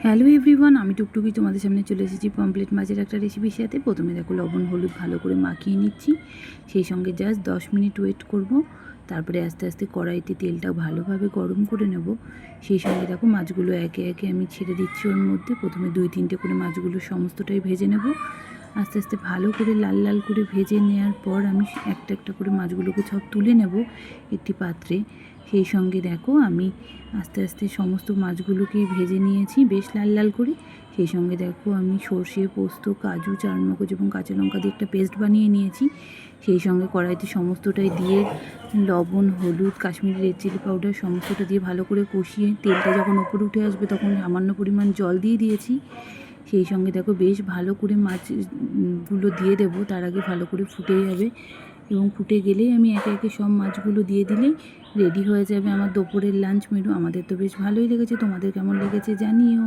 Hello everyone, আমি টুকটুকি তোমাদের সামনে চলে এসেছি পমফ্রেট মাছের একটা রেসিপির সাথে। প্রথমে দেখো লবণ হলুদ ভালো করে মাখিয়ে নিচ্ছি, সেই সঙ্গে জাস্ট 10 মিনিট ওয়েট করব। তারপরে আস্তে আস্তে কড়াইতে তেলটা ভালোভাবে গরম করে নেব। সেই সঙ্গে দেখো মাছগুলো একে একে আমি ছেড়ে দিচ্ছি ওর মধ্যে। প্রথমে 2-3টে করে মাছগুলো সমস্তটাই ভেজে নেব। আস্তে আস্তে ভালো করে লাল লাল করে ভেজে নেওয়ার পর আমি একটা একটা করে মাছগুলোকে সব তুলে নেব একটি পাত্রে। সেই সঙ্গে দেখো আমি আস্তে আস্তে সমস্ত মাছগুলোকে ভেজে নিয়েছি বেশ লাল লাল করে। সেই সঙ্গে দেখো আমি সর্ষে, পোস্ত, কাজু, চারমগজ এবং কাঁচা লঙ্কা দিয়ে একটা পেস্ট বানিয়ে নিয়েছি। সেই সঙ্গে কড়াইতে সমস্তটাই দিয়ে লবণ, হলুদ, কাশ্মীরি রেড চিলি পাউডার সমস্তটা দিয়ে ভালো করে কষিয়ে তেলটা যখন ওপরে উঠে আসবে তখন সামান্য পরিমাণ জল দিয়ে দিয়েছি। সেই সঙ্গে দেখো বেশ ভালো করে মাছগুলো দিয়ে দেবো, তার আগে ভালো করে ফুটে যাবে এবং ফুটে গেলেই আমি একে একে সব মাছগুলো দিয়ে দিলেই রেডি হয়ে যাবে আমার দুপুরের লাঞ্চ মেনু। আমাদের তো বেশ ভালোই লেগেছে, তোমাদের কেমন লেগেছে জানিও।